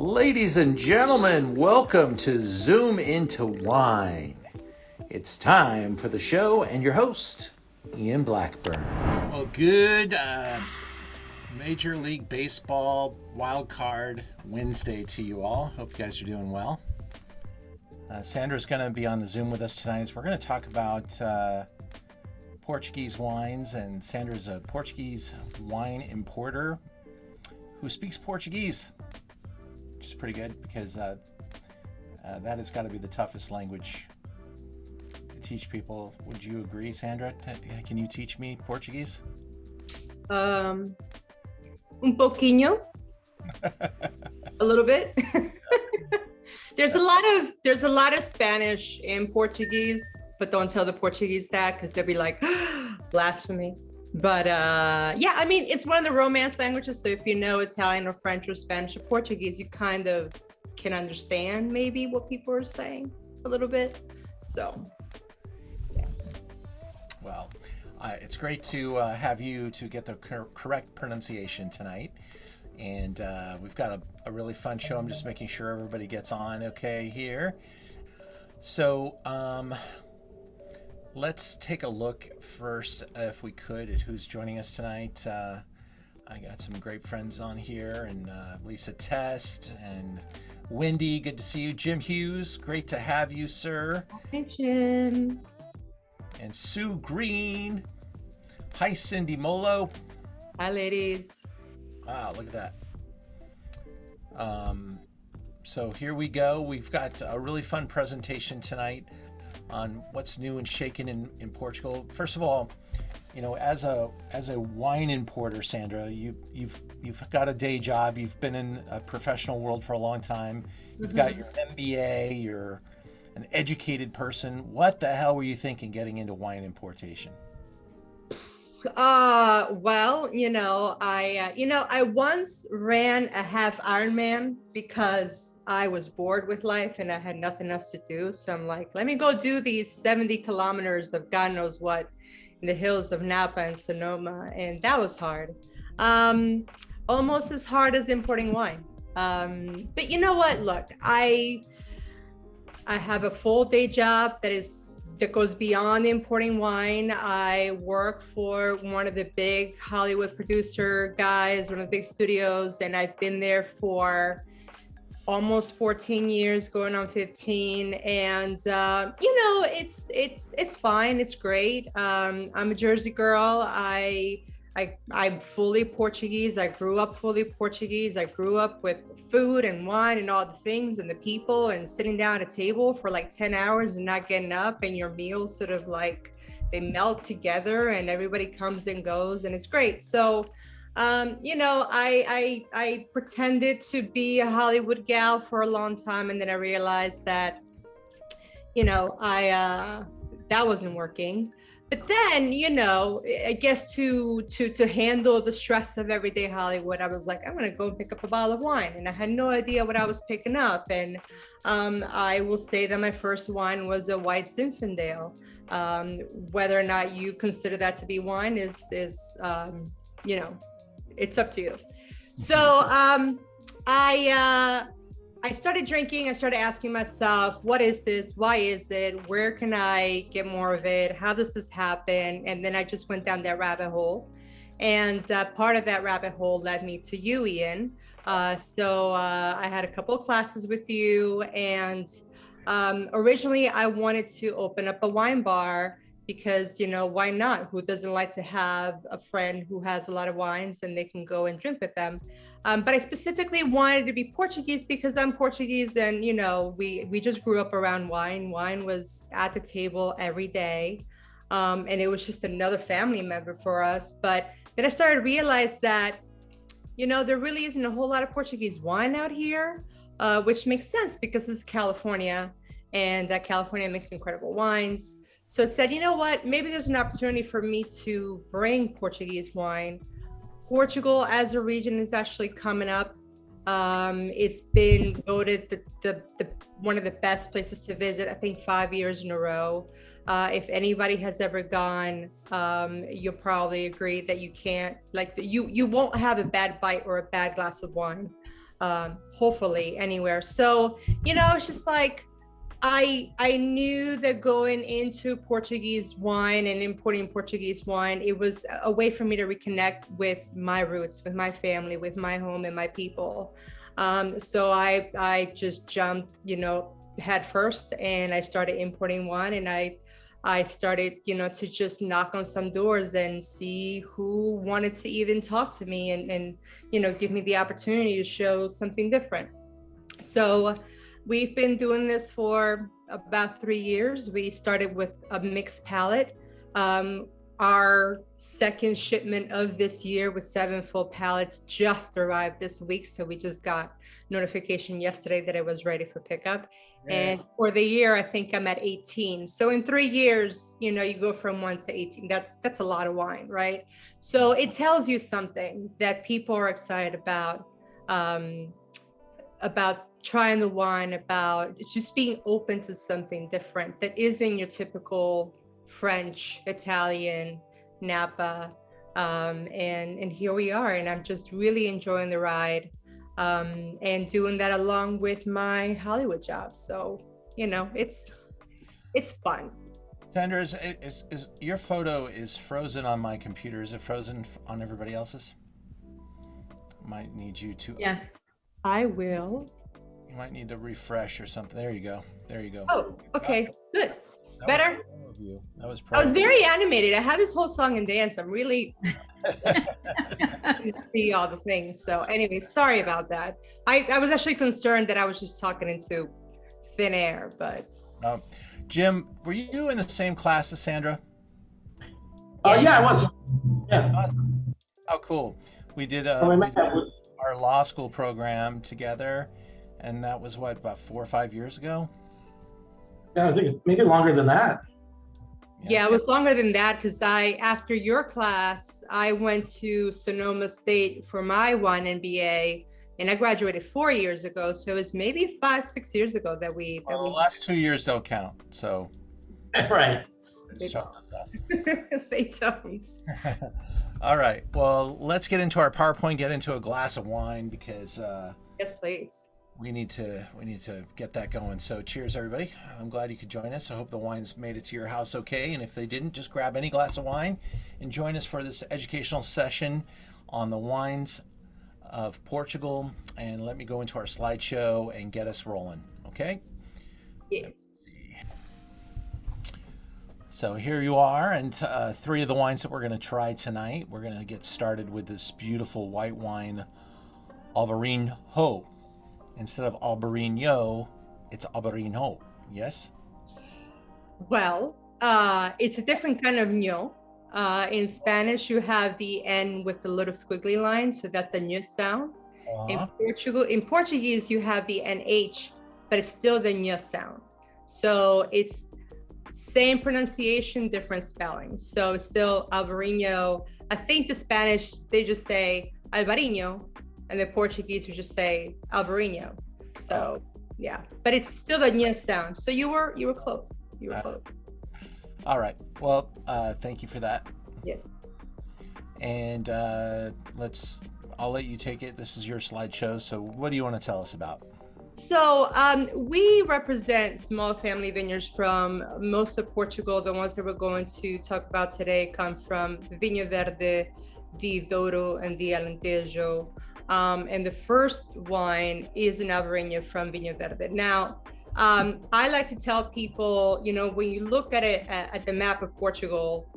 Ladies and gentlemen, welcome to Zoom into Wine. It's time for the show and your host, Ian Blackburn. Well, good Major League Baseball wild card Wednesday to you all. Hope you guys are doing well. Sandra's going to be on the Zoom with us tonight. So we're going to talk about Portuguese wines, and Sandra's a Portuguese wine importer who speaks Portuguese, which is pretty good because that has got to be the toughest language to teach people. Would you agree, Sandra? Can you teach me Portuguese? Un pouquinho. A little bit. There's a lot of Spanish in Portuguese, but don't tell the Portuguese that because they'll be like, blasphemy. But yeah, I mean, it's one of the Romance languages. So if you know Italian or French or Spanish or Portuguese, you kind of can understand maybe what people are saying a little bit. So, yeah. Well, it's great to have you to get the correct pronunciation tonight. And we've got a really fun show. I'm just making sure everybody gets on okay here. So let's take a look first, if we could, at who's joining us tonight. I got some great friends on here, and Lisa Test and Wendy, good to see you. Jim Hughes, great to have you, sir. Hi, Jim. And Sue Green. Hi, Cindy Molo. Hi, ladies. Wow, look at that. So here we go. We've got a really fun presentation tonight on what's new and shaking in Portugal. First of all, you know, as a wine importer, Sandra, you've got a day job. You've been in a professional world for a long time. You've got your MBA. You're an educated person. What the hell were you thinking getting into wine importation? Well, I once ran a half Ironman because I was bored with life and I had nothing else to do. So I'm like, let me go do these 70 kilometers of God knows what in the hills of Napa and Sonoma. And that was hard. Almost as hard as importing wine. But you know what? Look, I have a full day job that goes beyond importing wine. I work for one of the big Hollywood producer guys, one of the big studios, and I've been there for almost 14 years, going on 15. And it's fine. It's great. I'm a Jersey girl. I'm fully Portuguese. I grew up fully Portuguese. I grew up with food and wine and all the things and the people and sitting down at a table for like 10 hours and not getting up, and your meals sort of like they melt together and everybody comes and goes and it's great. So, I pretended to be a Hollywood gal for a long time, and then I realized that, that wasn't working. But then, I guess to handle the stress of everyday Hollywood, I was like, I'm going to go and pick up a bottle of wine. And I had no idea what I was picking up. And I will say that my first wine was a white Zinfandel. Whether or not you consider that to be wine is it's up to you. So I started drinking. I started asking myself, what is this? Why is it? Where can I get more of it? How does this happen? And then I just went down that rabbit hole. And part of that rabbit hole led me to you, Ian. So I had a couple of classes with you. And originally I wanted to open up a wine bar because, why not? Who doesn't like to have a friend who has a lot of wines and they can go and drink with them? But I specifically wanted to be Portuguese because I'm Portuguese and, we just grew up around wine. Wine was at the table every day. And it was just another family member for us. But then I started to realize that, there really isn't a whole lot of Portuguese wine out here, which makes sense because it's California and California makes incredible wines. So I said, you know what, maybe there's an opportunity for me to bring Portuguese wine. Portugal as a region is actually coming up. It's been voted the one of the best places to visit, I think 5 years in a row. If anybody has ever gone, you'll probably agree that you can't, you won't have a bad bite or a bad glass of wine. hopefully anywhere. So, it's just like, I knew that going into Portuguese wine and importing Portuguese wine, it was a way for me to reconnect with my roots, with my family, with my home and my people. So I just jumped, head first, and I started importing wine, and I started, to just knock on some doors and see who wanted to even talk to me and give me the opportunity to show something different. So we've been doing this for about 3 years. We started with a mixed palette. Our second shipment of this year with 7 full pallets just arrived this week. So we just got notification yesterday that it was ready for pickup. Yeah. And for the year, I think I'm at 18. So in 3 years, you go from 1 to 18. That's a lot of wine, right? So it tells you something that people are excited about trying the wine, about just being open to something different that isn't your typical French, Italian, Napa. And here we are, and I'm just really enjoying the ride, and doing that along with my Hollywood job. So, it's fun. Sandra, is your photo is frozen on my computer? Is it frozen on everybody else's? Might need you to. Yes, I will. You might need to refresh or something. There you go. Oh, okay, good. Better? That was I was very animated. I had this whole song and dance. I'm really see all the things. So anyway, sorry about that. I was actually concerned that I was just talking into thin air, but. Jim, were you in the same class as Sandra? Yeah, I was. Yeah. Awesome. Oh, cool. We did our law school program together, and that was about 4 or 5 years ago. Yeah, I think maybe longer than that. Yeah, it was longer than that, because after your class, I went to Sonoma State for my wine MBA, and I graduated 4 years ago. So it was maybe 5, 6 years ago that we. The last 2 years don't count. So. Right. They don't. All right. Well, let's get into our PowerPoint. Get into a glass of wine because. Yes, please. We need to get that going. So cheers, everybody. I'm glad you could join us. I hope the wines made it to your house okay. And if they didn't, just grab any glass of wine and join us for this educational session on the wines of Portugal. And let me go into our slideshow and get us rolling. Okay? Yes. So here you are, and 3 of the wines that we're going to try tonight. We're going to get started with this beautiful white wine, Alvarinho. Instead of Albarino, it's Alvarinho. Yes? Well, it's a different kind of ño. In Spanish, you have the N with the little squiggly line, so that's a ñ sound. In Portuguese, you have the NH, but it's still the ñ sound. So it's same pronunciation, different spelling. So it's still Alvarinho. I think the Spanish, they just say Alvarinho, and the Portuguese would just say Alvarinho. So yeah, but it's still the ñ sound. So you were close. You were close. All right. Well, thank you for that. Yes. And I'll let you take it. This is your slideshow. So what do you want to tell us about? So we represent small family vineyards from most of Portugal. The ones that we're going to talk about today come from Vinho Verde, the Douro, and the Alentejo. And the first wine is an Alvarinho from Vinho Verde. Now, I like to tell people, when you look at it at the map of Portugal,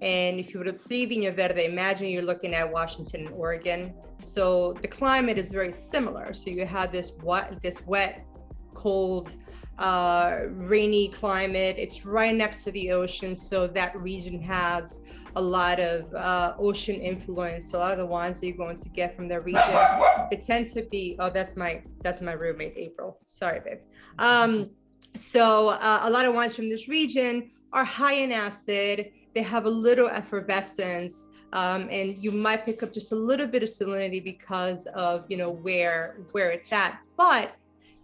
and if you would see Vinho Verde, imagine you're looking at Washington and Oregon. So the climate is very similar. So you have this wet, cold, rainy climate. It's right next to the ocean. So that region has a lot of ocean influence. So a lot of the wines that you're going to get from that region, they tend to be, that's my roommate, April. Sorry, babe. So a lot of wines from this region are high in acid. They have a little effervescence, and you might pick up just a little bit of salinity because of, where it's at. But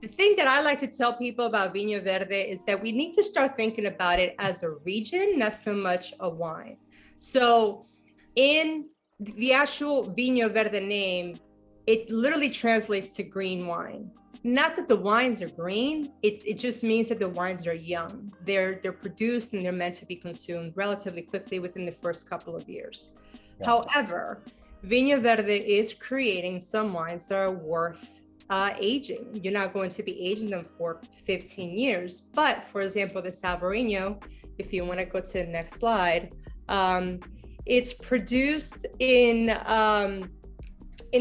the thing that I like to tell people about Vinho Verde is that we need to start thinking about it as a region, not so much a wine. So in the actual Vinho Verde name, it literally translates to green wine. Not that the wines are green, it just means that the wines are young. They're produced and they're meant to be consumed relatively quickly within the first couple of years. Yeah. However, Vinho Verde is creating some wines that are worth aging. You're not going to be aging them for 15 years. But for example, the Alvarinho, if you want to go to the next slide, it's produced in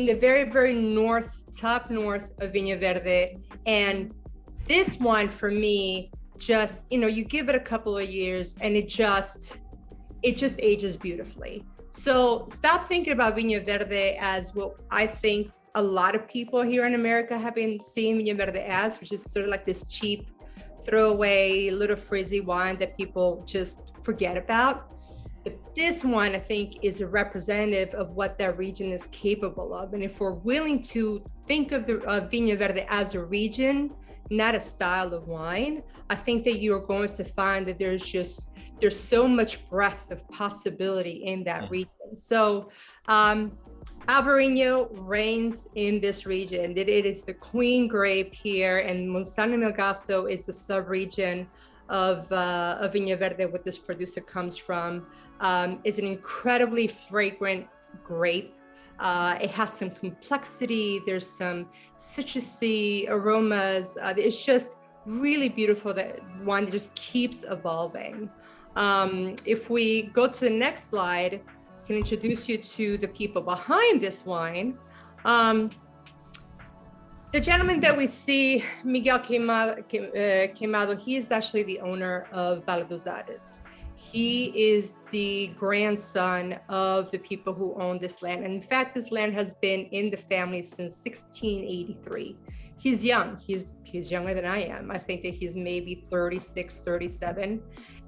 the very, very top north of Vinho Verde. And this wine for me, just, you give it a couple of years and it just ages beautifully. So stop thinking about Vinho Verde as what I think a lot of people here in America have been seeing Vinho Verde as, which is sort of like this cheap, throwaway, little frizzy wine that people just forget about. But this one, I think, is a representative of what that region is capable of. And if we're willing to think of the Vinho Verde as a region, not a style of wine, I think that you're going to find that there's so much breadth of possibility in that region. So Alvarinho reigns in this region. It is the queen grape here, and Monsanto Melgaço is the sub-region of Vinho Verde, where this producer comes from. Is an incredibly fragrant grape. It has some complexity. There's some citrusy aromas. It's just really beautiful. That wine just keeps evolving. If we go to the next slide, I can introduce you to the people behind this wine. The gentleman that we see, Miguel Queimado, he is actually the owner of Vale dos Ares. He is the grandson of the people who own this land. And in fact, this land has been in the family since 1683. He's young. He's younger than I am. I think that he's maybe 36, 37.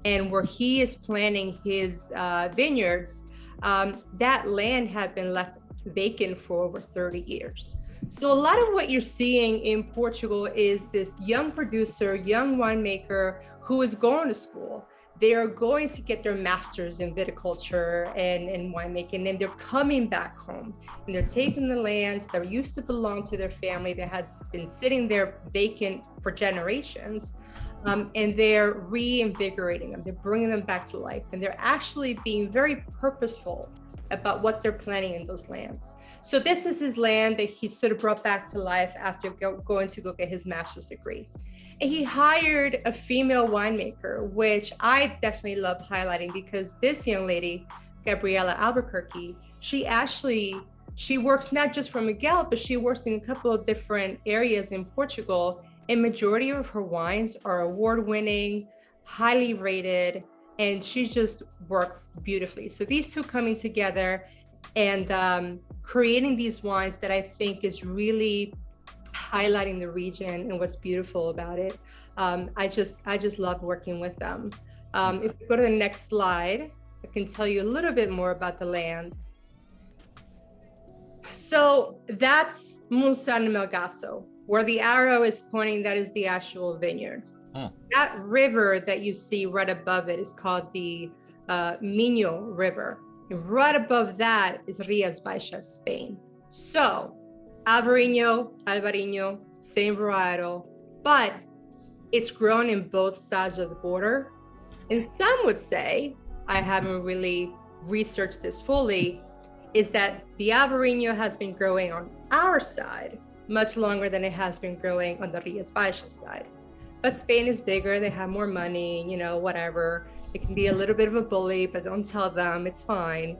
And where he is planting his vineyards, that land had been left vacant for over 30 years. So a lot of what you're seeing in Portugal is this young producer, young winemaker who is going to school. They are going to get their masters in viticulture and winemaking, and they're coming back home and they're taking the lands that used to belong to their family that had been sitting there vacant for generations, and they're reinvigorating them. They're bringing them back to life, and they're actually being very purposeful about what they're planting in those lands. So this is his land that he sort of brought back to life after going to go get his master's degree. And he hired a female winemaker, which I definitely love highlighting, because this young lady, Gabriela Albuquerque, she works not just for Miguel, but she works in a couple of different areas in Portugal. And majority of her wines are award-winning, highly rated, and she just works beautifully. So these two coming together and creating these wines that I think is really highlighting the region and what's beautiful about it. I just love working with them. If we go to the next slide, I can tell you a little bit more about the land. So that's Monsanto Melgaço. Where the arrow is pointing, that is the actual vineyard. That river that you see right above it is called the Minho River. And right above that is Rías Baixas, Spain. So Alvarinho, same varietal, but it's grown in both sides of the border. And some would say, I haven't really researched this fully, is that the Alvarinho has been growing on our side much longer than it has been growing on the Rías Baixas side. But Spain is bigger, they have more money, whatever. It can be a little bit of a bully, but don't tell them, it's fine.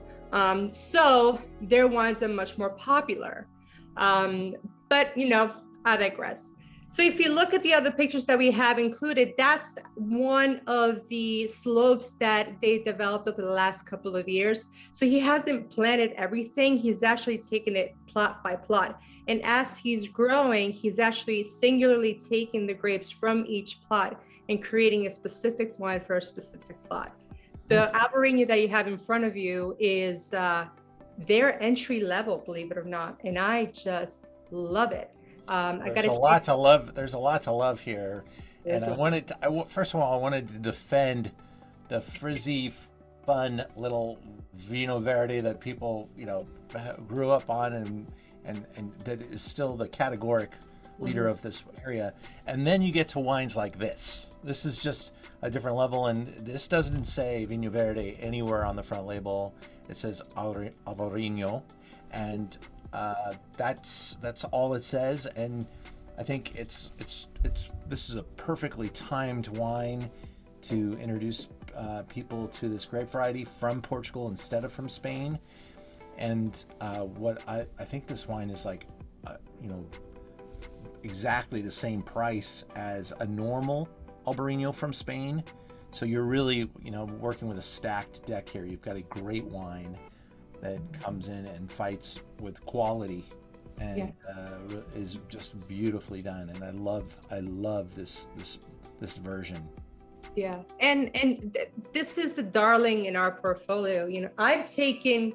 So their wines are much more popular. But I digress. So if you look at the other pictures that we have included, that's one of the slopes that they developed over the last couple of years. So he hasn't planted everything. He's actually taken it plot by plot. And as he's growing, he's actually singularly taking the grapes from each plot and creating a specific wine for a specific plot. The Alvarinho that you have in front of you is their entry level, believe it or not. And I just love it. There's a lot to love. There's a lot to love here, and first of all, I wanted to defend the frizzy, fun little Vinho Verde that people, grew up on and that is still the categoric leader of this area. And then you get to wines like this. This is just a different level, and this doesn't say Vinho Verde anywhere on the front label. It says Alvarinho, and that's all it says. And I think it's this is a perfectly timed wine to introduce people to this grape variety from Portugal instead of from Spain. And what I think this wine is like, exactly the same price as a normal Albarino from Spain. So you're really, working with a stacked deck here. You've got a great wine that comes in and fights with quality, and is just beautifully done. And I love this version. Yeah, and this is the darling in our portfolio. I've taken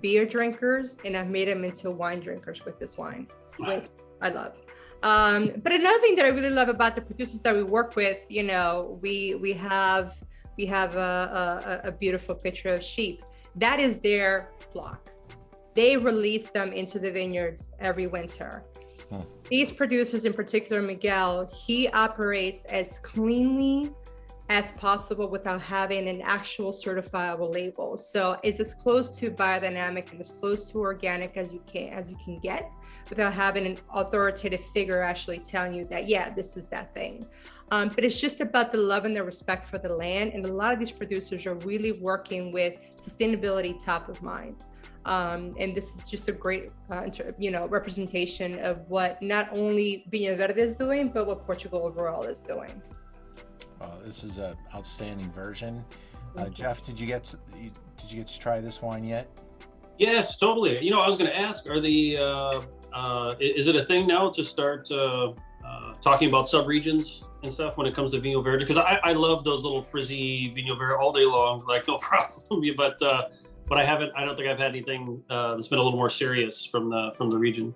beer drinkers and I've made them into wine drinkers with this wine, which I love. But another thing that I really love about the producers that we work with, we have a beautiful picture of sheep. That is their flock. They release them into the vineyards every winter. These producers, in particular, Miguel, he operates as cleanly as possible without having an actual certifiable label. So it's as close to biodynamic and as close to organic as you can get, without having an authoritative figure actually telling you that, yeah, this is that thing. But it's just about the love and the respect for the land. And a lot of these producers are really working with sustainability top of mind. And this is just a great, representation of what not only Vinho Verde is doing, but what Portugal overall is doing. This is an outstanding version. Jeff, did you get to try this wine yet? Yes, totally. I was going to ask, is it a thing now to start talking about subregions and stuff when it comes to Vinho Verde? Because I love those little frizzy Vinho Verde all day long, like no problem. But I don't think I've had anything that's been a little more serious from the region.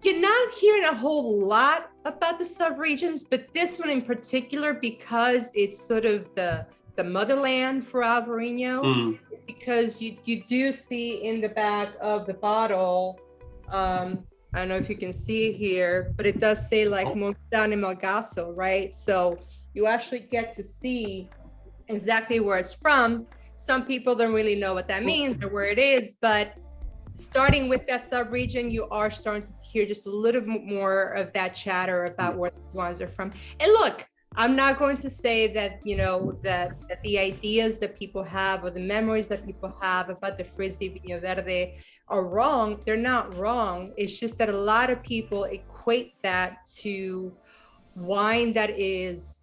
You're not hearing a whole lot about the subregions, but this one in particular, because it's sort of the motherland for Alvarinho, because you do see in the back of the bottle, I don't know if you can see it here, but it does say Monsanto and Malgaço, right? So you actually get to see exactly where it's from. Some people don't really know what that means or where it is, but starting with that sub-region, you are starting to hear just a little bit more of that chatter about where these wines are from. And look, I'm not going to say that, that the ideas that people have or the memories that people have about the frizzy Vinho Verde are wrong. They're not wrong. It's just that a lot of people equate that to wine that is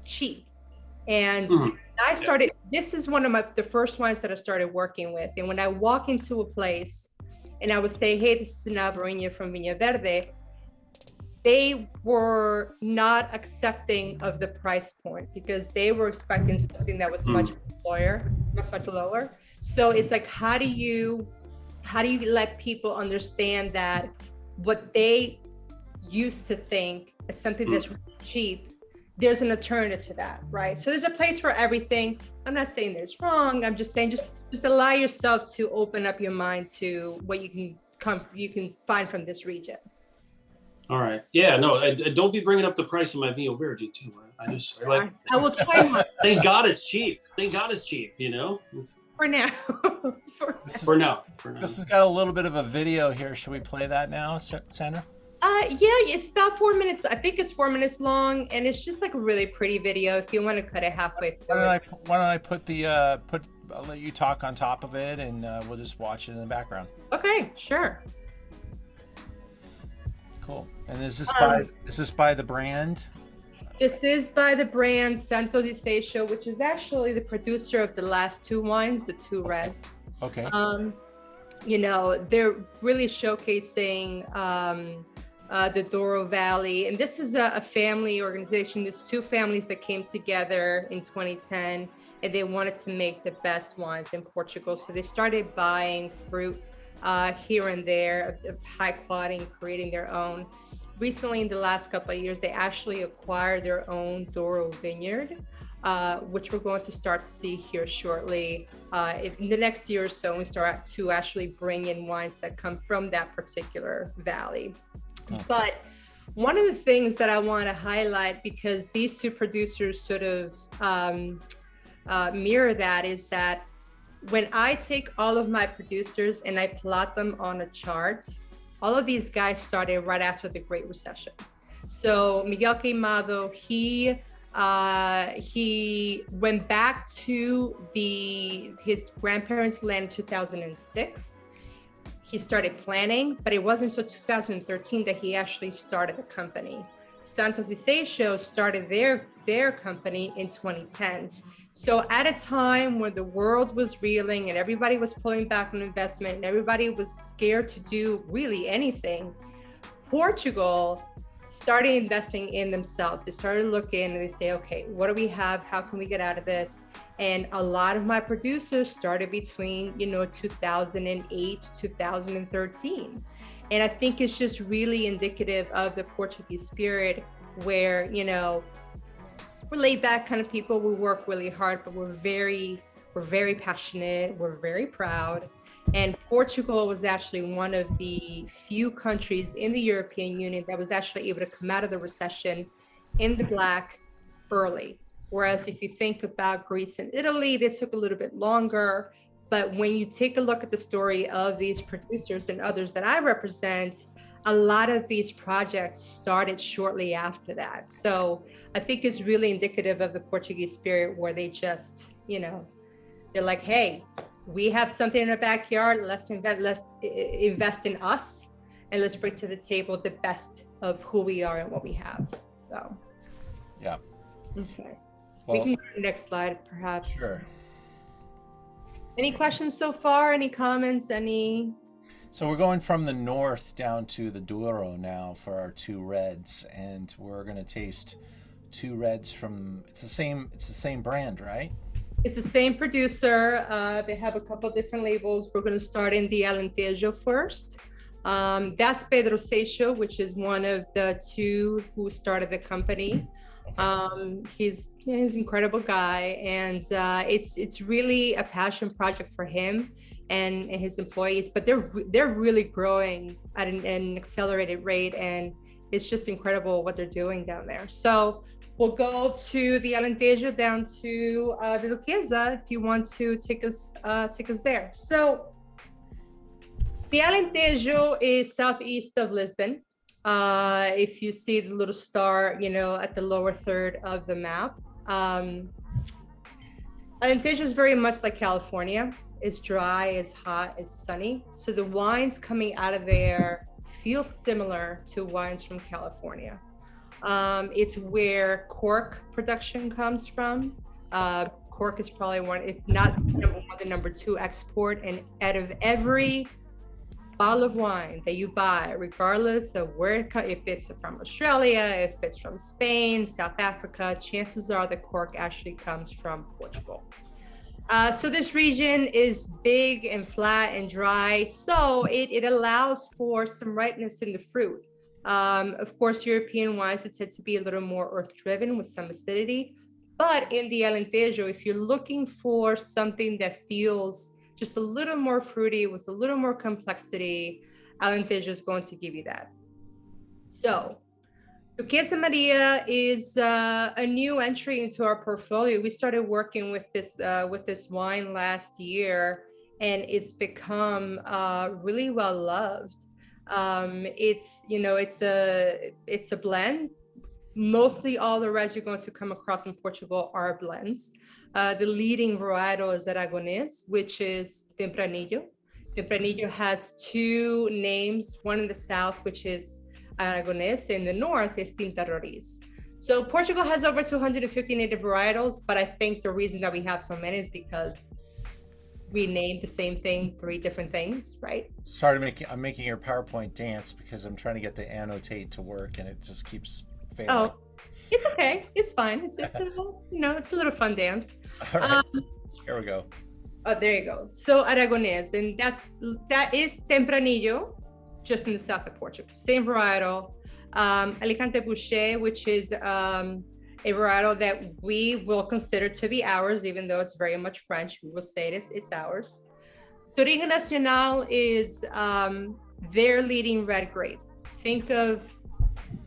cheap. And I started, this is one of the first wines that I started working with. And when I walk into a place and I would say, hey, this is an Alvarinho from Vinho Verde, they were not accepting of the price point because they were expecting something that was much lower. So it's like, how do you let people understand that what they used to think is something that's really cheap, there's an alternative to that, right? So there's a place for everything. I'm not saying that it's wrong. I'm just saying, just allow yourself to open up your mind to what you can find from this region. All right. Yeah. No. Don't be bringing up the price of my Vinho Verde too. I will try more. Thank God it's cheap. For now. For now. This has got a little bit of a video here. Should we play that now, Sandra? Yeah, it's about 4 minutes. I think it's 4 minutes long, and it's just like a really pretty video. If you want to cut it halfway through. Why don't I put I'll let you talk on top of it, and we'll just watch it in the background. Okay, sure. Cool. And is this by the brand? This is by the brand Santo de Seixo, which is actually the producer of the last two wines, the two reds. Okay. They're really showcasing the Douro Valley. And this is a family organization. There's two families that came together in 2010, and they wanted to make the best wines in Portugal. So they started buying fruit here and there of high quality and creating their own. Recently, in the last couple of years, they actually acquired their own Douro vineyard. which we're going to start to see here shortly. In the next year or so, we start to actually bring in wines that come from that particular valley. But one of the things that I want to highlight, because these two producers sort of mirror that, is that when I take all of my producers and I plot them on a chart, all of these guys started right after the Great Recession. So Miguel Queimado, he went back to his grandparents' land in 2006. He started planning, but it wasn't until 2013 that he actually started the company. Santos y Seixo started their company in 2010. So at a time when the world was reeling and everybody was pulling back on investment and everybody was scared to do really anything, Portugal started investing in themselves. They started looking and they say, okay, what do we have? How can we get out of this? And a lot of my producers started between, 2008, 2013. And I think it's just really indicative of the Portuguese spirit where, we're laid back kind of people. We work really hard, but we're very passionate. We're very proud. And Portugal was actually one of the few countries in the European Union that was actually able to come out of the recession in the black early. Whereas if you think about Greece and Italy, they took a little bit longer. But when you take a look at the story of these producers and others that I represent, a lot of these projects started shortly after that. So I think it's really indicative of the Portuguese spirit where they just, they're like, hey, we have something in our backyard, let's invest in us, and let's bring to the table the best of who we are and what we have. So, yeah. Okay. Well, we can go to the next slide, perhaps. Sure. Any questions so far? Any comments? So we're going from the north down to the Douro now for our two reds, and we're going to taste two reds from, it's the same brand, right? It's the same producer. They have a couple different labels. We're going to start in the Alentejo first. That's Pedro Seixo, which is one of the two who started the company. He's an incredible guy, and it's really a passion project for him and his employees. But they're really growing at an accelerated rate, and it's just incredible what they're doing down there. So we'll go to the Alentejo down to the Duquesa if you want to take us there. So the Alentejo is southeast of Lisbon. If you see the little star, at the lower third of the map. Alentejo is very much like California. It's dry, it's hot, it's sunny. So the wines coming out of there feel similar to wines from California. It's where cork production comes from. Cork is probably one, if not number one, the number two export. And out of every bottle of wine that you buy, regardless of where if it's from Australia, if it's from Spain, South Africa, chances are the cork actually comes from Portugal. So this region is big and flat and dry, so it allows for some ripeness in the fruit. Of course, European wines tend to be a little more earth-driven with some acidity, but in the Alentejo, if you're looking for something that feels just a little more fruity with a little more complexity, Alentejo is going to give you that. So, Duquesa Maria is a new entry into our portfolio. We started working with this wine last year, and it's become really well loved. It's a blend. Mostly all the reds you're going to come across in Portugal are blends. The leading varietal is Aragonese, which is Tempranillo. Tempranillo has two names, one in the south, which is Aragonese, and in the north is Tinta Roriz. So Portugal has over 250 native varietals, but I think the reason that we have so many is because we named the same thing 3 different things, right? Sorry, I'm making your PowerPoint dance because I'm trying to get the annotate to work and it just keeps failing. Oh, it's okay. It's fine. It's a little fun dance. All right. Here we go. Oh, there you go. So Aragonese, and that is Tempranillo, just in the south of Portugal. Same varietal. Alicante Boucher, which is a varietal that we will consider to be ours, even though it's very much French. We will say it's ours. Touriga Nacional is their leading red grape. Think of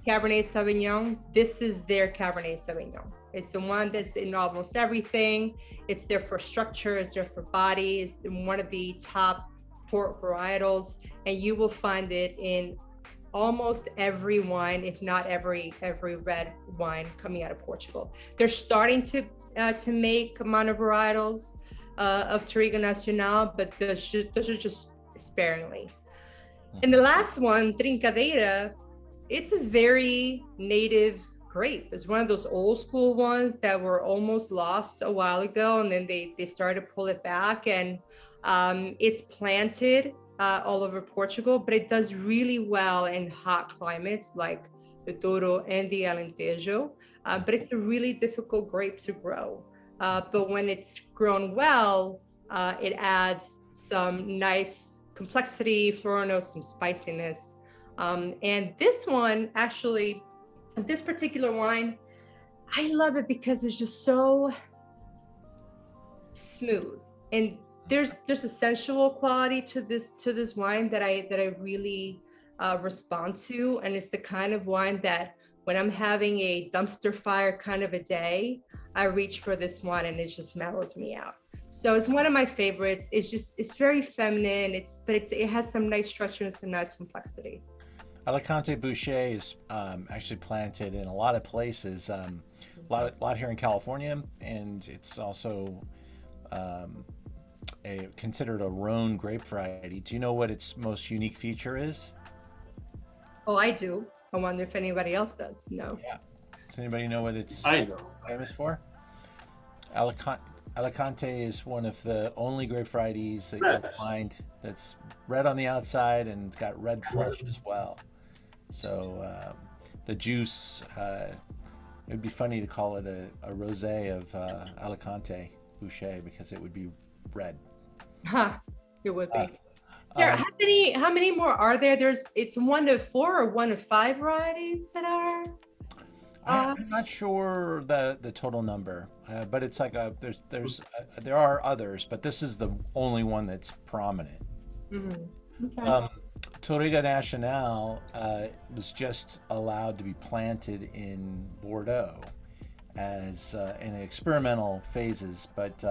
Cabernet Sauvignon. This is their Cabernet Sauvignon. It's the one that's in almost everything. It's there for structure, it's there for body, it's one of the top port varietals, and you will find it in almost every wine, if not every red wine coming out of Portugal. They're starting to make monovarietals of Touriga Nacional, but those are just sparingly. And the last one, Trincadeira, it's a very native grape. It's one of those old school ones that were almost lost a while ago, and then they started to pull it back, and it's planted all over Portugal, but it does really well in hot climates like the Douro and the Alentejo. But it's a really difficult grape to grow. But when it's grown well, it adds some nice complexity, floral notes, some spiciness. And this one, actually, this particular wine, I love it because it's just so smooth. And there's a sensual quality to this wine that I really respond to. And it's the kind of wine that when I'm having a dumpster fire kind of a day, I reach for this one and it just mellows me out. So it's one of my favorites. It's very feminine. It has some nice structure and some nice complexity. Alicante Boucher is actually planted in a lot of places, a lot here in California, and it's also considered a Rhone grape variety. Do you know what its most unique feature is? Oh, I do. I wonder if anybody else does. No. Yeah. Does anybody know what it's I know. famous for? Alicante is one of the only grape varieties that you'll find that's red on the outside and got red flesh as well. So the juice, it would be funny to call it a rosé of Alicante Boucher because it would be red. Huh, it would be. How many more are there? It's 1 to 4 or 1 to 5 varieties that are. I'm not sure the total number, but it's like there are others, but this is the only one that's prominent. Mm-hmm. Okay. Touriga Nacional was just allowed to be planted in Bordeaux as in experimental phases, but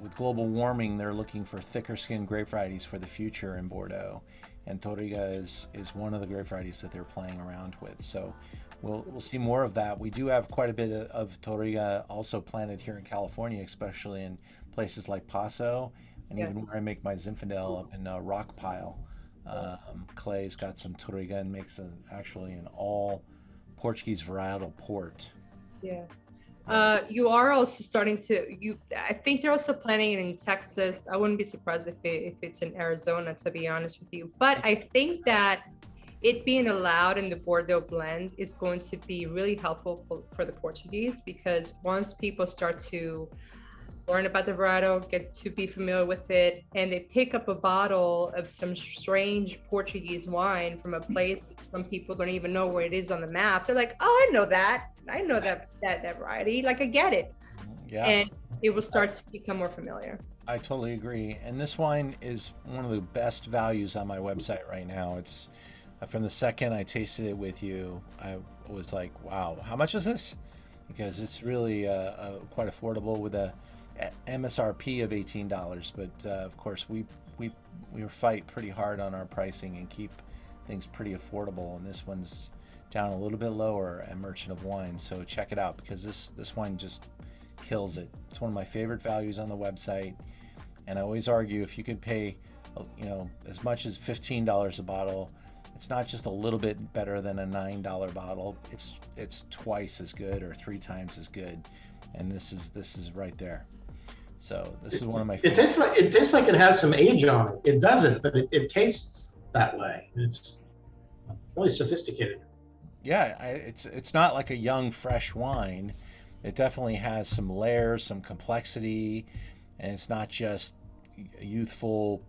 with global warming, they're looking for thicker skinned grape varieties for the future in Bordeaux, and Touriga is one of the grape varieties that they're playing around with. So we'll see more of that. We do have quite a bit of Touriga also planted here in California, especially in places like Paso, and even where I make my Zinfandel up in Rock Pile. Clay's got some Touriga and makes actually an all Portuguese varietal port. Yeah. You are also starting to, I think they're also planning it in Texas. I wouldn't be surprised if it's in Arizona, to be honest with you. But I think that it being allowed in the Bordeaux blend is going to be really helpful for the Portuguese, because once people start to learn about the varietal, get to be familiar with it, and they pick up a bottle of some strange Portuguese wine from a place some people don't even know where it is on the map, they're like, oh, I know that variety, like I get it. Yeah. And it will start to become more familiar. I totally agree. And this wine is one of the best values on my website right now. It's from the second I tasted it with you, I was like, wow, how much is this? Because it's really quite affordable with a MSRP of $18. But of course, we fight pretty hard on our pricing and keep things pretty affordable. And this one's down a little bit lower at Merchant of Wine. So check it out, because this wine just kills it. It's one of my favorite values on the website. And I always argue, if you could pay, as much as $15 a bottle, it's not just a little bit better than a $9 bottle. It's twice as good or 3 times as good. And this is right there. So this is one of my favorites. It tastes like it has some age on it. It doesn't, but it tastes that way. It's really sophisticated. Yeah, it's not like a young, fresh wine. It definitely has some layers, some complexity, and it's not just youthful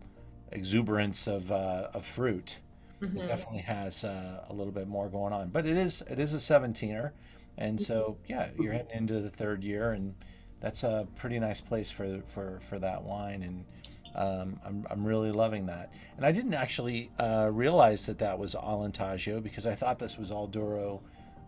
exuberance of fruit. It Mhm. definitely has a little bit more going on, but it is a 17er, and so yeah, you're heading into the third year, and that's a pretty nice place for that wine, and I'm really loving that. And I didn't actually realize that was Alentejo because I thought this was all Douro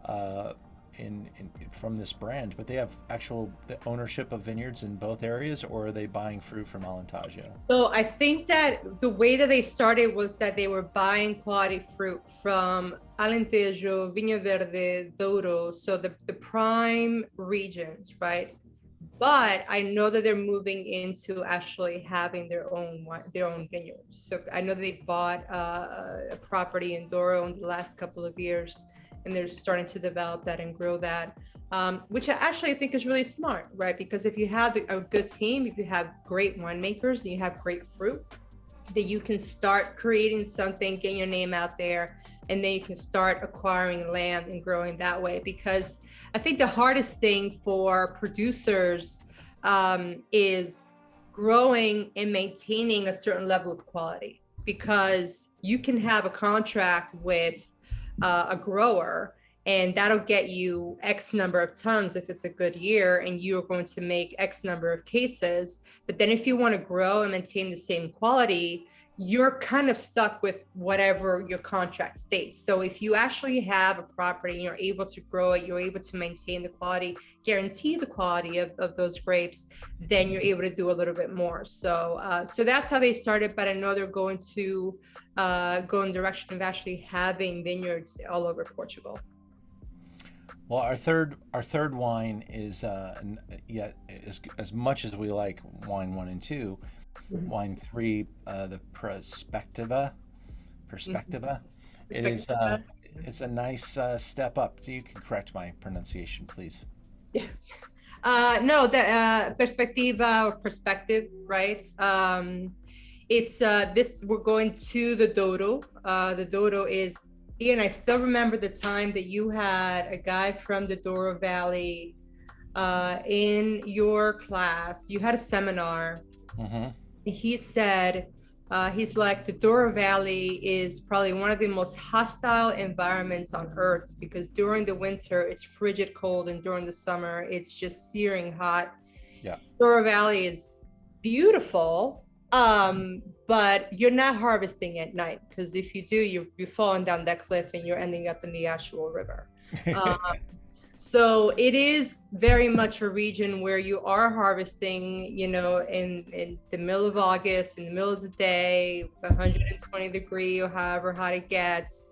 uh, in from this brand, but they have actual the ownership of vineyards in both areas, or are they buying fruit from Alentejo? So I think that the way that they started was that they were buying quality fruit from Alentejo, Vinha Verde, Douro, so the prime regions, right? But I know that they're moving into actually having their own vineyards. So I know they bought a property in Douro in the last couple of years, and they're starting to develop that and grow that, which I actually think is really smart, right? Because if you have a good team, if you have great winemakers and you have great fruit, that you can start creating something, getting your name out there, and then you can start acquiring land and growing that way. Because I think the hardest thing for producers is growing and maintaining a certain level of quality, because you can have a contract with a grower, and that'll get you X number of tons if it's a good year, and you're going to make X number of cases. But then if you want to grow and maintain the same quality, you're kind of stuck with whatever your contract states. So if you actually have a property and you're able to grow it, you're able to maintain the quality, guarantee the quality of those grapes, then you're able to do a little bit more. So so that's how they started. But I know they're going to go in the direction of actually having vineyards all over Portugal. Well, our third wine is yet as much as we like wine 1 and 2, wine 3, the Perspectiva. It is it's a nice step up. You can correct my pronunciation, please. Yeah. No, the perspectiva or perspective, right? It's this, we're going to the Douro. The Douro is, Ian, I still remember the time that you had a guy from the Douro Valley in your class. You had a seminar. Mm-hmm. He said, he's like, the Douro Valley is probably one of the most hostile environments on earth, because during the winter it's frigid cold, and during the summer it's just searing hot. Yeah. Douro Valley is beautiful, but you're not harvesting at night, because if you do, you're falling down that cliff and you're ending up in the actual river. So it is very much a region where you are harvesting, you know, in the middle of August, in the middle of the day, 120-degree or however hot it gets.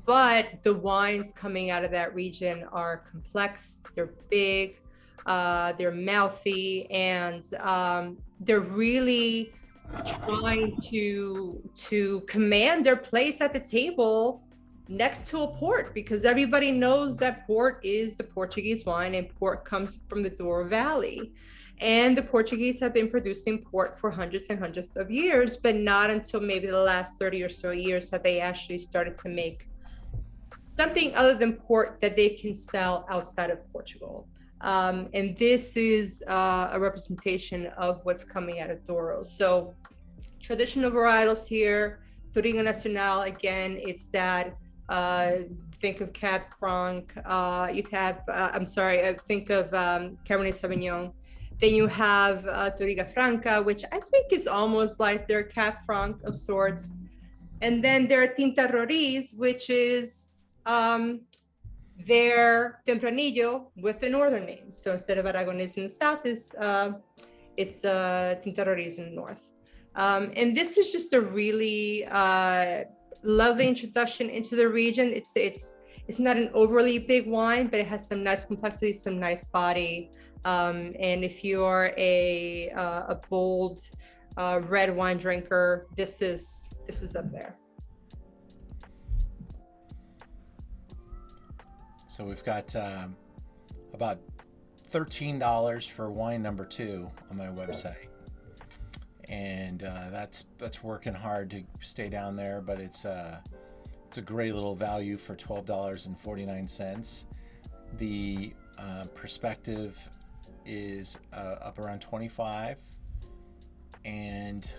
But the wines coming out of that region are complex, they're big, they're mouthy, and they're really trying to command their place at the table next to a port, because everybody knows that port is the Portuguese wine, and port comes from the Douro Valley. And the Portuguese have been producing port for hundreds and hundreds of years, but not until maybe the last 30 or so years that they actually started to make something other than port that they can sell outside of Portugal. And this is a representation of what's coming out of Douro. So traditional varietals here, Touriga Nacional, again, it's that, think of Cab Franc, you have, think of Cabernet Sauvignon. Then you have Touriga Franca, which I think is almost like their Cab Franc of sorts. And then there are Tinta Roriz, which is their Tempranillo with the northern name. So instead of Aragonés in the south, it's Tinta Roriz in the north. And this is just a really lovely introduction into the region. It's not an overly big wine, but it has some nice complexity, some nice body. And if you're a bold red wine drinker, this is up there. So we've got about $13 for wine number 2 on my website, and that's working hard to stay down there, but it's a great little value for $12.49. The Perspective is up around 25, and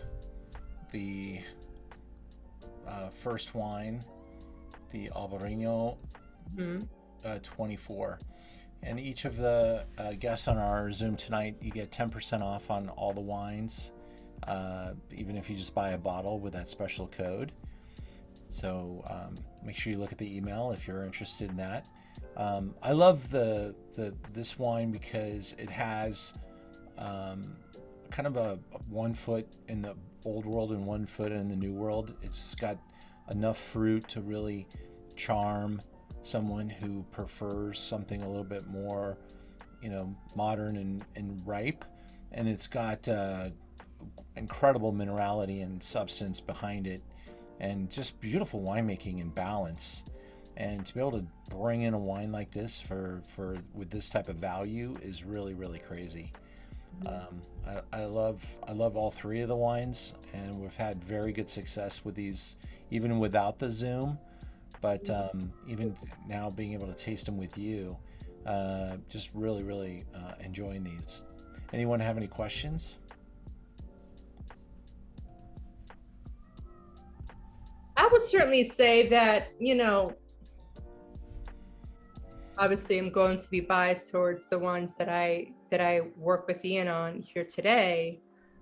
the first wine, the Albarino Mhm. 24. And each of the guests on our Zoom tonight, you get 10% off on all the wines, even if you just buy a bottle with that special code. So make sure you look at the email if you're interested in that. I love this wine because it has kind of a 1 foot in the old world and 1 foot in the new world. It's got enough fruit to really charm someone who prefers something a little bit more, modern and ripe. And it's got incredible minerality and substance behind it, and just beautiful winemaking and balance. And to be able to bring in a wine like this for with this type of value is really, really crazy. I love all three of the wines, and we've had very good success with these even without the Zoom. But even now, being able to taste them with you, just really, really enjoying these. Anyone have any questions? I would certainly say that, obviously I'm going to be biased towards the ones that I work with Ian on here today.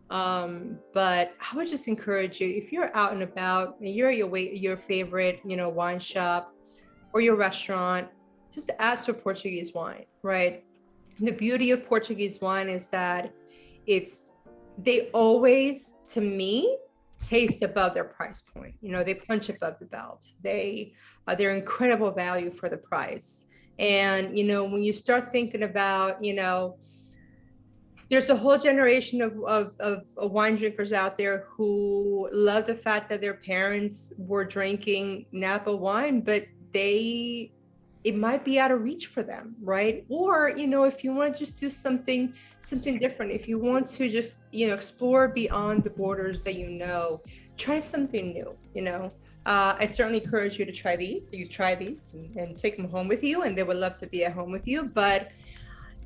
But I would just encourage you, if you're out and about and you're at your favorite, wine shop or your restaurant, just ask for Portuguese wine, right? The beauty of Portuguese wine is that they always, to me, taste above their price point. They punch above the belt. They're incredible value for the price. And, when you start thinking about, there's a whole generation of wine drinkers out there who love the fact that their parents were drinking Napa wine, but it might be out of reach for them, right? Or, if you want to just do something different, if you want to just, explore beyond the borders that try something new, I certainly encourage you to try these. You try these and take them home with you, and they would love to be at home with you. But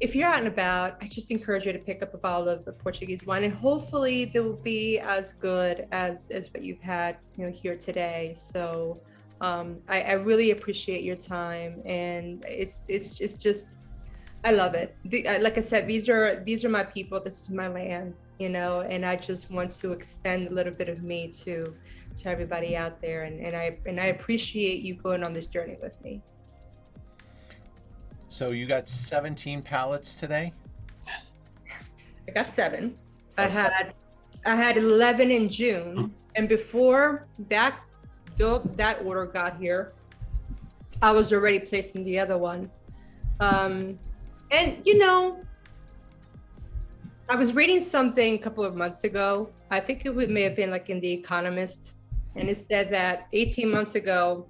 if you're out and about, I just encourage you to pick up a bottle of the Portuguese wine, and hopefully they will be as good as what you've had, here today. So I really appreciate your time, and it's just, I love it. Like I said, these are my people. This is my land, and I just want to extend a little bit of me to everybody out there, and I appreciate you going on this journey with me. So you got 17 pallets today? I got 7. I had 11 in June, and before that order got here, I was already placing the other one. And I was reading something a couple of months ago. I think it may have been like in The Economist, and it said that 18 months ago,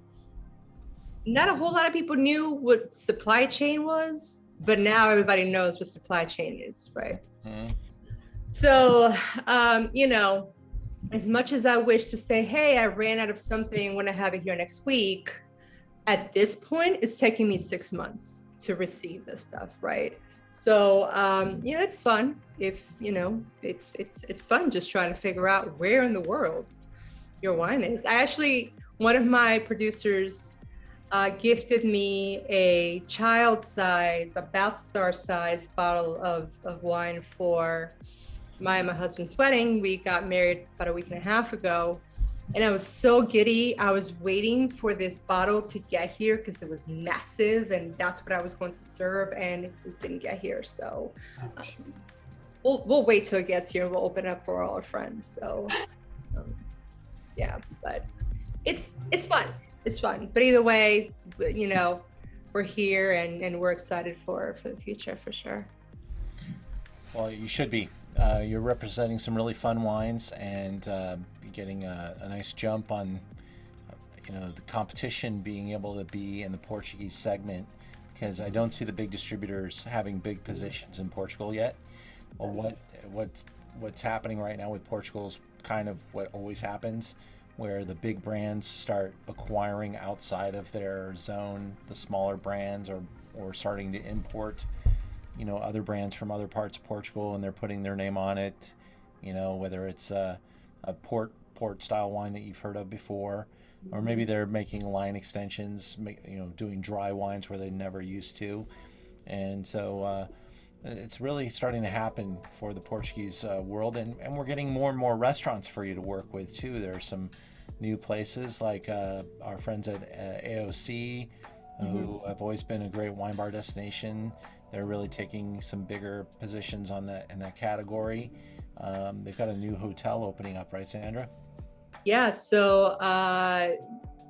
not a whole lot of people knew what supply chain was, but now everybody knows what supply chain is, right? Mm-hmm. So, as much as I wish to say, hey, I ran out of something, when I have it here next week, at this point, it's taking me 6 months to receive this stuff, right? So, it's fun. It's fun just trying to figure out where in the world your wine is. One of my producers gifted me a child size, a Balthazar size bottle of wine for my and my husband's wedding. We got married about a week and a half ago, and I was so giddy. I was waiting for this bottle to get here because it was massive, and that's what I was going to serve, and it just didn't get here. So we'll wait till it gets here. We'll open up for all our friends. So yeah, but it's fun. It's fun. But either way, we're here and we're excited for the future for sure. Well, you should be. You're representing some really fun wines, and getting a nice jump on, the competition, being able to be in the Portuguese segment, because I don't see the big distributors having big positions in Portugal yet. Well, what's happening right now with Portugal is kind of what always happens, where the big brands start acquiring outside of their zone the smaller brands, or starting to import, other brands from other parts of Portugal, and they're putting their name on it, whether it's a port style wine that you've heard of before, or maybe they're making line extensions, doing dry wines where they never used to. And so it's really starting to happen for the Portuguese world, and we're getting more and more restaurants for you to work with too. There are some new places like our friends at AOC, who have always been a great wine bar destination. They're really taking some bigger positions in that category. They've got a new hotel opening up, right, Sandra? Yeah, so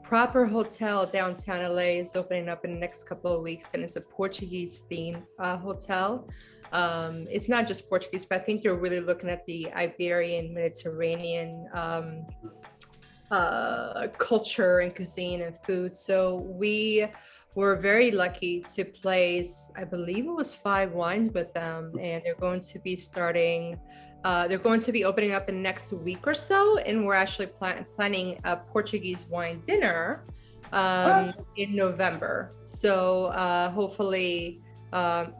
Proper Hotel downtown LA is opening up in the next couple of weeks, and it's a Portuguese themed hotel. It's not just Portuguese, but I think you're really looking at the Iberian, Mediterranean culture and cuisine and food. So we were very lucky to place, I believe it was 5 wines with them, and they're going to be opening up in the next week or so, and we're actually planning a Portuguese wine dinner in November. So hopefully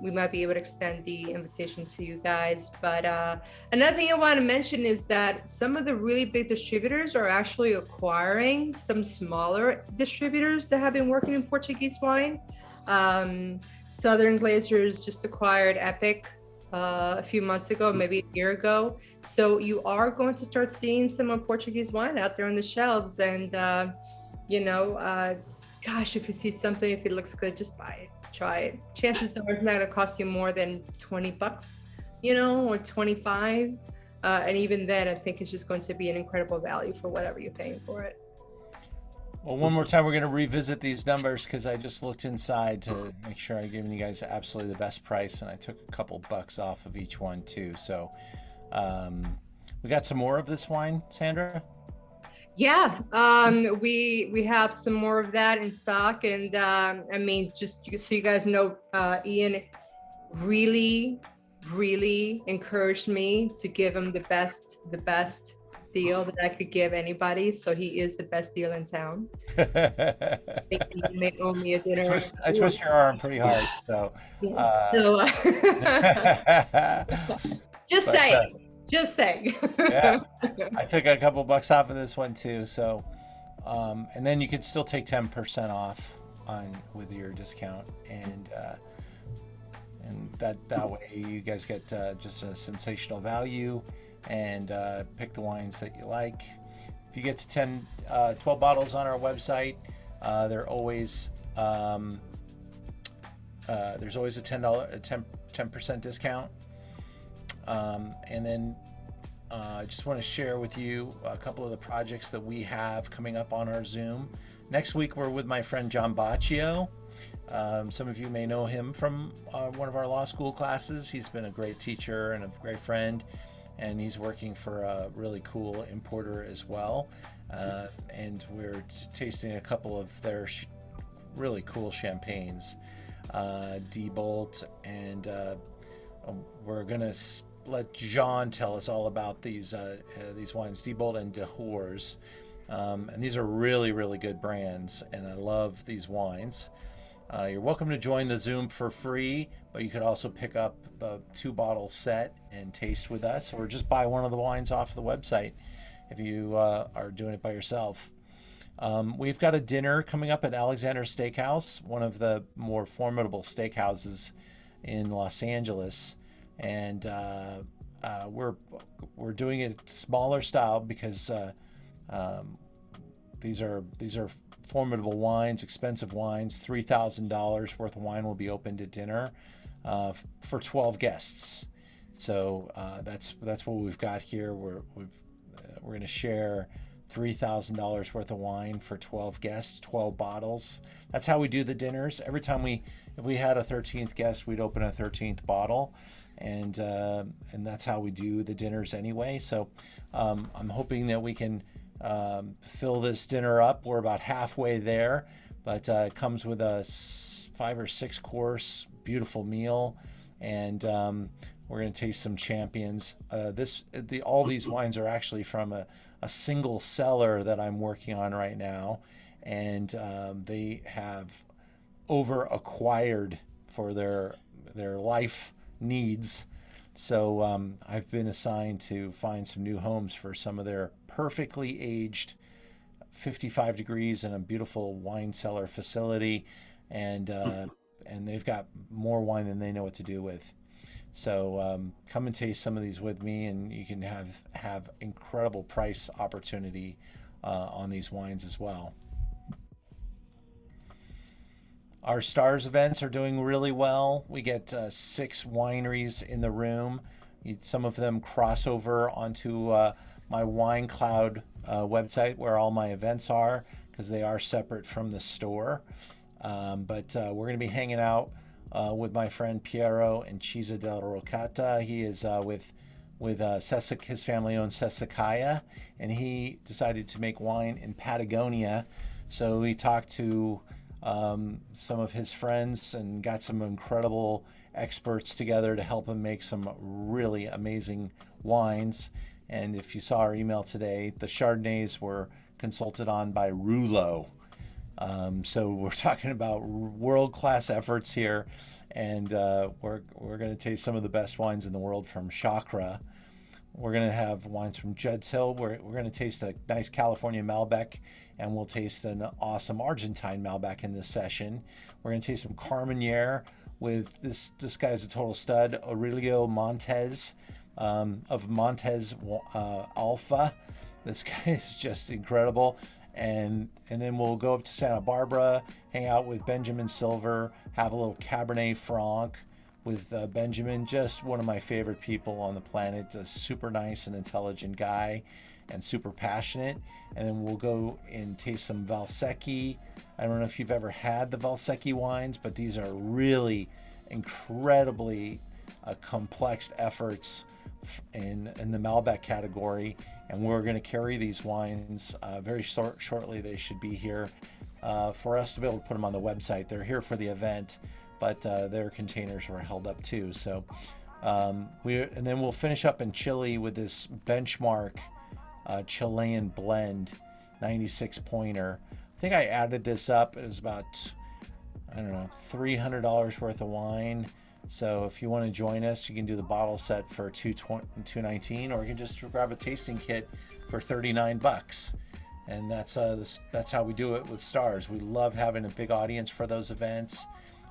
we might be able to extend the invitation to you guys. But another thing I want to mention is that some of the really big distributors are actually acquiring some smaller distributors that have been working in Portuguese wine. Southern Glazers just acquired Epic a few months ago, maybe a year ago. So you are going to start seeing some of Portuguese wine out there on the shelves. And, gosh, if you see something, if it looks good, just buy it, try it. Chances are it's not going to cost you more than $20, or 25. And even then, I think it's just going to be an incredible value for whatever you're paying for it. Well, one more time, we're going to revisit these numbers because I just looked inside to make sure I'm giving you guys absolutely the best price, and I took a couple bucks off of each one too. So we got some more of this wine, Sandra? Yeah, we have some more of that in stock, and just so you guys know, Ian really encouraged me to give him the best deal that I could give anybody. So he is the best deal in town. I think he may owe me a dinner. I twist your arm pretty hard. So, just saying. Yeah, I took a couple bucks off of this one too. So, and then you could still take 10% off with your discount, and that way you guys get just a sensational value. And pick the wines that you like. If you get to 12 bottles on our website, there's always a $10% discount. And then I just want to share with you a couple of the projects that we have coming up on our Zoom. Next week, we're with my friend John Baccio. Some of you may know him from one of our law school classes. He's been a great teacher and a great friend. And he's working for a really cool importer as well. And we're tasting a couple of their really cool champagnes, D-Bolt, and we're gonna let John tell us all about these wines, D-Bolt and De Hoors. And these are really, really good brands, and I love these wines. You're welcome to join the Zoom for free, but you could also pick up the 2-bottle set and taste with us, or just buy one of the wines off the website if you are doing it by yourself. We've got a dinner coming up at Alexander Steakhouse, one of the more formidable steakhouses in Los Angeles, and we're doing it smaller style because these are formidable wines, expensive wines. $3,000 worth of wine will be opened at dinner for 12 guests. So that's what we've got here. We're going to share $3,000 worth of wine for 12 guests, 12 bottles. That's how we do the dinners. Every time if we had a 13th guest, we'd open a 13th bottle, and that's how we do the dinners anyway. So I'm hoping that we can fill this dinner up. We're about halfway there, but it comes with a 5 or 6 course beautiful meal, and we're going to taste some champions. All these wines are actually from a single cellar that I'm working on right now, and they have over acquired for their life needs So I've been assigned to find some new homes for some of their perfectly aged 55 degrees in a beautiful wine cellar facility, and they've got more wine than they know what to do with. So come and taste some of these with me, and you can have incredible price opportunity on these wines as well. Our Stars events are doing really well. We get 6 wineries in the room. Some of them cross over onto my Wine Cloud website where all my events are, because they are separate from the store. But we're going to be hanging out with my friend Piero in Chiesa del Rocata. He is with his family owns Sesacaya, and he decided to make wine in Patagonia. So we talked to some of his friends and got some incredible experts together to help him make some really amazing wines. And if you saw our email today, the Chardonnays were consulted on by Rouleau. So we're talking about world-class efforts here, and we're going to taste some of the best wines in the world from Chakra. We're going to have wines from Judd's Hill. We're going to taste a nice California Malbec, and we'll taste an awesome Argentine Malbec in this session. We're going to taste some Carmenere with this guy's a total stud, Aurelio Montes of Montes Alpha. This guy is just incredible. And then we'll go up to Santa Barbara, hang out with Benjamin Silver, have a little Cabernet Franc with Benjamin, just one of my favorite people on the planet, a super nice and intelligent guy and super passionate. And then we'll go and taste some Valsecchi. I don't know if you've ever had the Valsecchi wines, but these are really incredibly complex efforts in the Malbec category. And we're going to carry these wines very shortly. They should be here for us to be able to put them on the website. They're here for the event, but their containers were held up too. So and then we'll finish up in Chile with this benchmark Chilean blend, 96 pointer. I think I added this up. It was about, I don't know, $300 worth of wine. So if you want to join us, you can do the bottle set for $219, or you can just grab a tasting kit for $39. And that's how we do it with Stars. We love having a big audience for those events,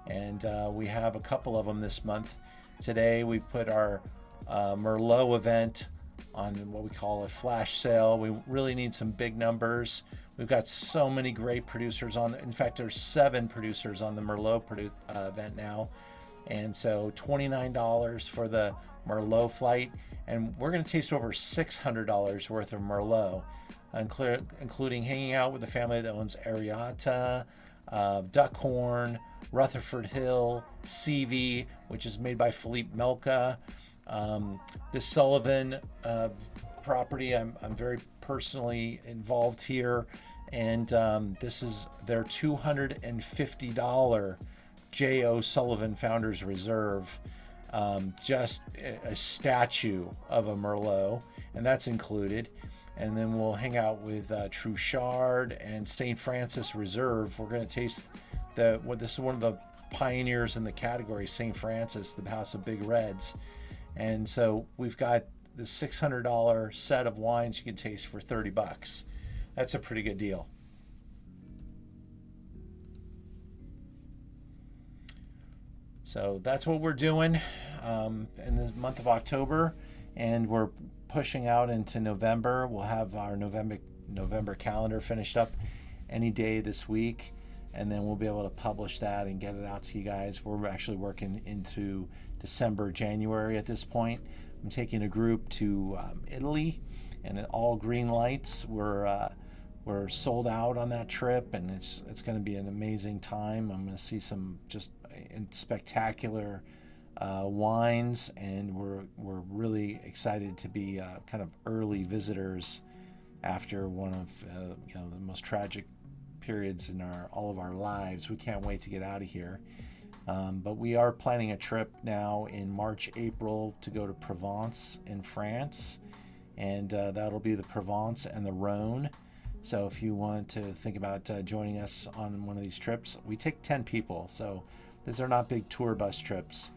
and we have a couple of them this month. Today we put our Merlot event on what we call a flash sale. We really need some big numbers. We've got so many great producers on. In fact, there's 7 producers on the Merlot event now. And so $29 for the Merlot flight, and we're going to taste over $600 worth of Merlot, including hanging out with the family that owns Ariata, Duckhorn, Rutherford Hill, CV, which is made by Philippe Melka. This Sullivan property, I'm very personally involved here, and this is their $250 J.O. Sullivan Founders Reserve, just a statue of a Merlot, and that's included. And then we'll hang out with Truchard and St. Francis Reserve. We're going to taste this is one of the pioneers in the category, St. Francis, the House of Big Reds. And so we've got the $600 set of wines you can taste for $30. That's a pretty good deal. So that's what we're doing in the month of October, and we're pushing out into November. We'll have our November calendar finished up any day this week, and then we'll be able to publish that and get it out to you guys. We're actually working into December, January at this point. I'm taking a group to Italy, and all green lights. We're sold out on that trip, and it's going to be an amazing time. I'm going to see some just spectacular wines, and we're really excited to be kind of early visitors after one of the most tragic periods in all of our lives. We can't wait to get out of here. But we are planning a trip now in March, April to go to Provence in France, and that'll be the Provence and the Rhone. So if you want to think about joining us on one of these trips, we take 10 people. So these are not big tour bus trips.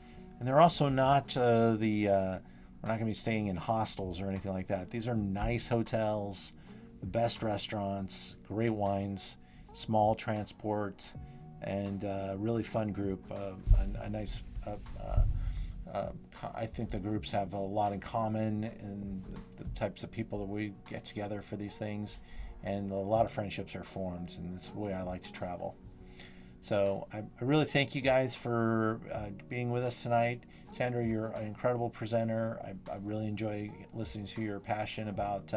And they're also not we're not going to be staying in hostels or anything like that. These are nice hotels, the best restaurants, great wines, small transport, and really fun group. A nice. I think the groups have a lot in common, and the types of people that we get together for these things, and a lot of friendships are formed, and it's the way I like to travel. So I really thank you guys for being with us tonight. Sandra, you're an incredible presenter. I really enjoy listening to your passion about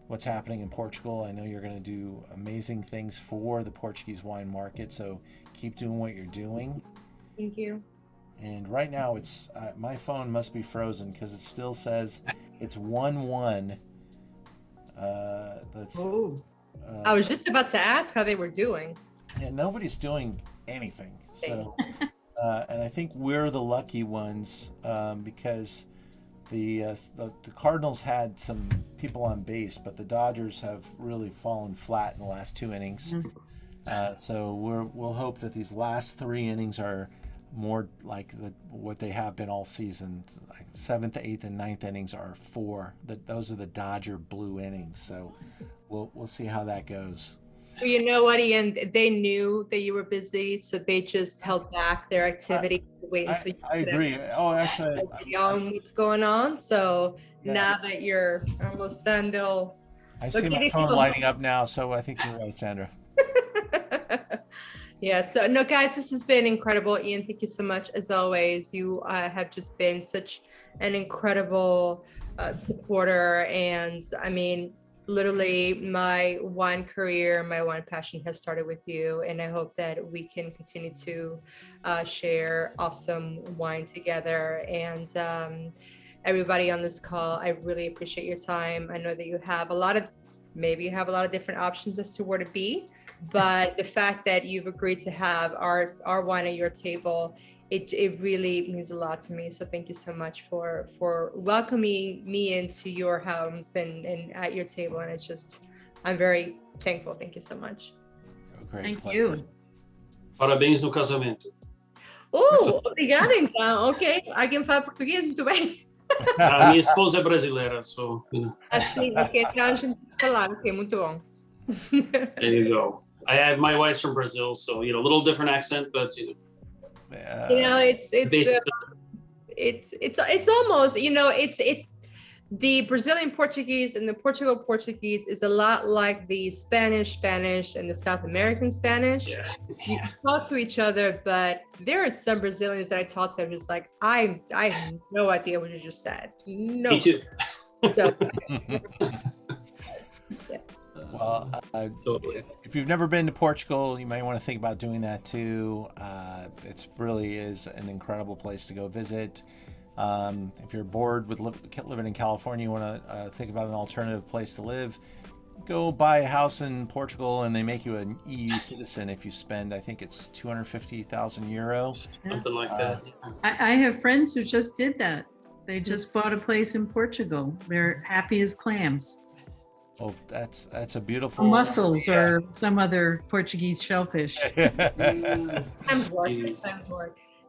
what's happening in Portugal. I know you're going to do amazing things for the Portuguese wine market, so keep doing what you're doing. Thank you. And right now, it's my phone must be frozen because it still says it's 1-1. I was just about to ask how they were doing. And nobody's doing anything. So, and I think we're the lucky ones because the Cardinals had some people on base, but the Dodgers have really fallen flat in the last 2 innings. So we'll hope that these last 3 innings are more like what they have been all season. Like 7th, 8th, and 9th innings are 4. Those are the Dodger blue innings. So we'll see how that goes. Well, you know what, Ian? They knew that you were busy, so they just held back their activity to wait until you I agree. Oh, actually, on what's going on. So now that you're almost done, they'll. I see my phone lighting up now, so I think you're right, Sandra. Yeah. So no, guys, this has been incredible. Ian, thank you so much. As always, you have just been such an incredible supporter, and I mean, literally my wine career, my wine passion has started with you, and I hope that we can continue to share awesome wine together. And everybody on this call, I really appreciate your time. I know that you have a lot of different options as to where to be, but the fact that you've agreed to have our wine at your table, it really means a lot to me. So thank you so much for welcoming me into your house and at your table. And it's just, I'm very thankful. Thank you so much. Great Thank pleasure. you. Parabéns no casamento. Oh, obrigada então. Ok, alguém fala português? Muito bem. A minha esposa é brasileira, so Assim, ok, então a gente falar. Ok, muito bom. there you go. My wife's from Brazil, so a little different accent, but it's almost, it's the Brazilian Portuguese and the Portugal Portuguese is a lot like the Spanish and the South American Spanish. Yeah. You talk to each other, but there are some Brazilians that I talk to, I'm just like, I have no idea what you just said. No. Me too. So, Well, Totally. if you've never been to Portugal, you might want to think about doing that too. It really is an incredible place to go visit. If you're bored with living in California, you want to think about an alternative place to live, go buy a house in Portugal and they make you an EU citizen if you spend, I think it's 250,000 euro. Something like that. I have friends who just did that. They just bought a place in Portugal. They're happy as clams. Oh, that's a beautiful Mussels or some other Portuguese shellfish. time's work.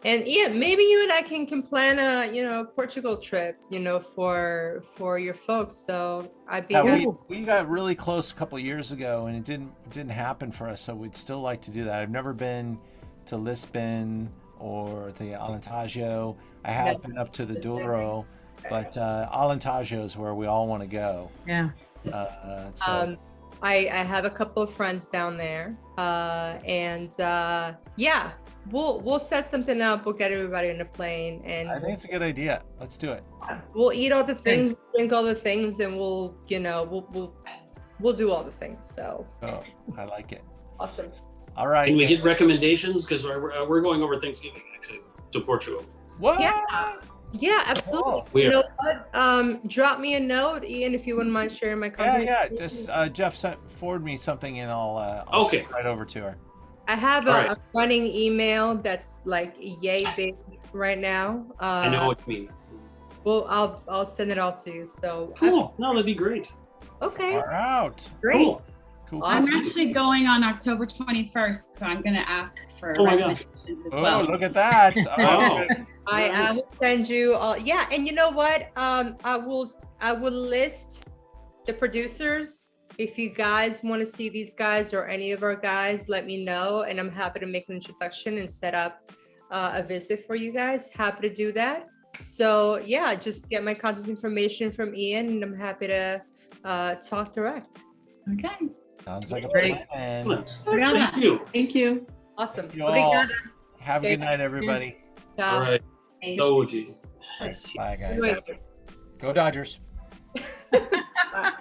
And yeah, maybe you and I can plan a Portugal trip, for your folks. So I'd be we got really close a couple of years ago and it didn't happen for us. So we'd still like to do that. I've never been to Lisbon or the Alentejo. I have been up to the Douro, but Alentejo is where we all want to go. Yeah. I have a couple of friends down there, we'll set something up. We'll get everybody on a plane, and I think it's a good idea. Let's do it. We'll eat all the things, drink all the things, and we'll do all the things. So I like it. Awesome. All right. Can we get recommendations? Because we're going over Thanksgiving actually to Portugal. What? Yeah, absolutely. We You are. know what? Drop me a note, Ian, if you wouldn't mind sharing my contact. Yeah. Just Jeff forward me something and I'll Okay. send it right over to her. I have All a right. running email that's like yay big right now. I know what you mean. Well, I'll send it all to you. So Cool. No, that'd be great. okay, Far out. great. Cool. Cool. Awesome. I'm actually going on October 21st, so I'm going to ask for Oh my gosh. recommendations as Oh, well. look at that. All right. Wow. I will send you all. Yeah, and you know what? I will list the producers. If you guys want to see these guys or any of our guys, let me know, and I'm happy to make an introduction and set up a visit for you guys. Happy to do that. So yeah, just get my contact information from Ian, and I'm happy to talk direct. Okay. Sounds like a Great. plan. Excellent. Obrigada. Thank you. Thank you. Awesome. You all. Obrigada. Have a good night, everybody. Ciao. All right. Saúde. Bye, guys. Wait. Go Dodgers. Bye.